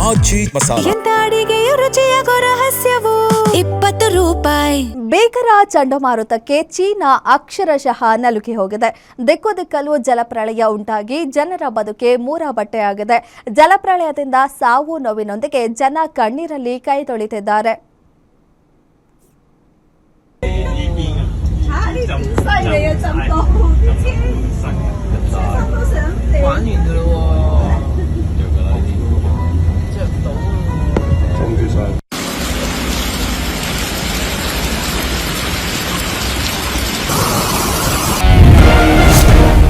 ಆಜಿ ಮಸಾಲ. ಎಂತ ಅಡಿಗೆಯ ರುಚಿಯಾಗೋ ರಹಸ್ಯವು 20 ರೂಪಾಯಿ. ಭೀಕರ ಚಂಡಮಾರುತಕ್ಕೆ ಚೀನಾ ಅಕ್ಷರಶಃ ನಲುಗಿ ಹೋಗಿದೆ. ದಿಕ್ಕು ದಿಕ್ಕಲ್ಲೂ ಜಲಪ್ರಳಯ ಉಂಟಾಗಿ ಜನರ ಬದುಕೆ ಮೂರ ಬಟ್ಟೆಯಾಗಿದೆ. ಜಲಪ್ರಳಯದಿಂದ ಸಾವು ನೋವಿನೊಂದಿಗೆ ಜನ ಕಣ್ಣೀರಲ್ಲಿ ಕೈ ತೊಳಿತಿದ್ದಾರೆ.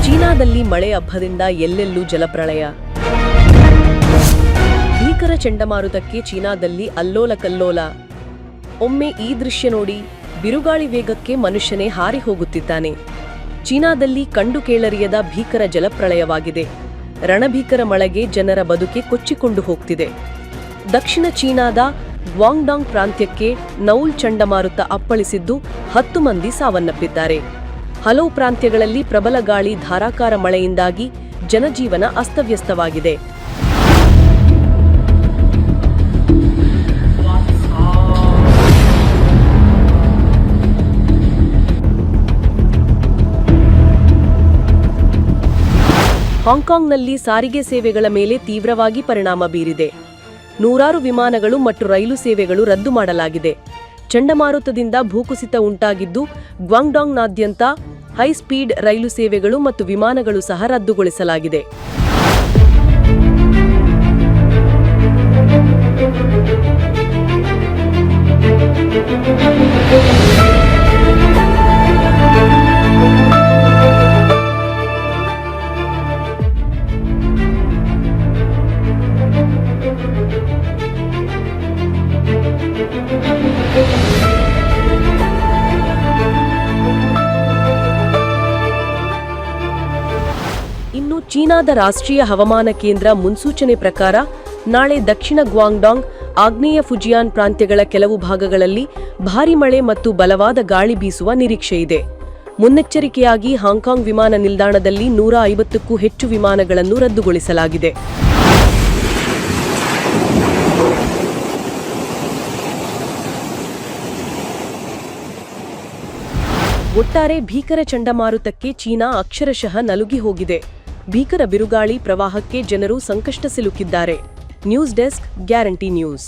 ಚೀನಾದಲ್ಲಿ ಮಳೆ ಅಬ್ಬರದಿಂದ ಎಲ್ಲೆಲ್ಲೂ ಜಲಪ್ರಳಯ. ಭೀಕರ ಚಂಡಮಾರುತಕ್ಕೆ ಚೀನಾದಲ್ಲಿ ಅಲ್ಲೋಲ ಕಲ್ಲೋಲ. ಒಮ್ಮೆ ಈ ದೃಶ್ಯ ನೋಡಿ, ಬಿರುಗಾಳಿ ವೇಗಕ್ಕೆ ಮನುಷ್ಯನೇ ಹಾರಿ ಹೋಗುತ್ತಿದ್ದಾನೆ. ಚೀನಾದಲ್ಲಿ ಕಂಡು ಕೇಳರಿಯದ ಭೀಕರ ಜಲಪ್ರಳಯವಾಗಿದೆ. ರಣಭೀಕರ ಮಳೆಗೆ ಜನರ ಬದುಕೆ ಕೊಚ್ಚಿಕೊಂಡು ಹೋಗ್ತಿದೆ. ದಕ್ಷಿಣ ಚೀನಾದ ಗ್ವಾಂಗ್ಡಾಂಗ್ ಪ್ರಾಂತ್ಯಕ್ಕೆ ನೌಲ್ ಚಂಡಮಾರುತ ಅಪ್ಪಳಿಸಿದ್ದು 10 ಮಂದಿ ಸಾವನ್ನಪ್ಪಿದ್ದಾರೆ. ಹಲವು ಪ್ರಾಂತ್ಯಗಳಲ್ಲಿ ಪ್ರಬಲ ಗಾಳಿ, ಧಾರಾಕಾರ ಮಳೆಯಿಂದಾಗಿ ಜನಜೀವನ ಅಸ್ತವ್ಯಸ್ತವಾಗಿದೆ. ಹಾಂಗ್ಕಾಂಗ್ನಲ್ಲಿ ಸಾರಿಗೆ ಸೇವೆಗಳ ಮೇಲೆ ತೀವ್ರವಾಗಿ ಪರಿಣಾಮ ಬೀರಿದೆ. ನೂರಾರು ವಿಮಾನಗಳು ಮತ್ತು ರೈಲು ಸೇವೆಗಳು ರದ್ದು ಮಾಡಲಾಗಿದೆ. ಚಂಡಮಾರುತದಿಂದ ಭೂಕುಸಿತ ಉಂಟಾಗಿದ್ದು ಗ್ವಾಂಗ್ಡಾಂಗ್ನಾದ್ಯಂತ ಹೈಸ್ಪೀಡ್ ರೈಲು ಸೇವೆಗಳು ಮತ್ತು ವಿಮಾನಗಳು ಸಹ ರದ್ದುಗೊಳಿಸಲಾಗಿದೆ. ಇನ್ನು ಚೀನಾದ ರಾಷ್ಟ್ರೀಯ ಹವಾಮಾನ ಕೇಂದ್ರ ಮುನ್ಸೂಚನೆ ಪ್ರಕಾರ ನಾಳೆ ದಕ್ಷಿಣ ಗ್ವಾಂಗ್ಡಾಂಗ್, ಆಗ್ನೇಯ ಫುಜಿಯಾನ್ ಪ್ರಾಂತ್ಯಗಳ ಕೆಲವು ಭಾಗಗಳಲ್ಲಿ ಭಾರೀ ಮಳೆ ಮತ್ತು ಬಲವಾದ ಗಾಳಿ ಬೀಸುವ ನಿರೀಕ್ಷೆಯಿದೆ. ಮುನ್ನೆಚ್ಚರಿಕೆಯಾಗಿ ಹಾಂಗ್ಕಾಂಗ್ ವಿಮಾನ ನಿಲ್ದಾಣದಲ್ಲಿ 150ಕ್ಕೂ ಹೆಚ್ಚು ವಿಮಾನಗಳನ್ನು ರದ್ದುಗೊಳಿಸಲಾಗಿದೆ. ಒಟ್ಟಾರೆ ಭೀಕರ ಚಂಡಮಾರುತಕ್ಕೆ ಚೀನಾ ಅಕ್ಷರಶಃ ನಲುಗಿ ಹೋಗಿದೆ. ಭೀಕರ ಬಿರುಗಾಳಿ, ಪ್ರವಾಹಕ್ಕೆ ಜನರು ಸಂಕಷ್ಟ ಸಿಲುಕಿದ್ದಾರೆ. News desk, guarantee news.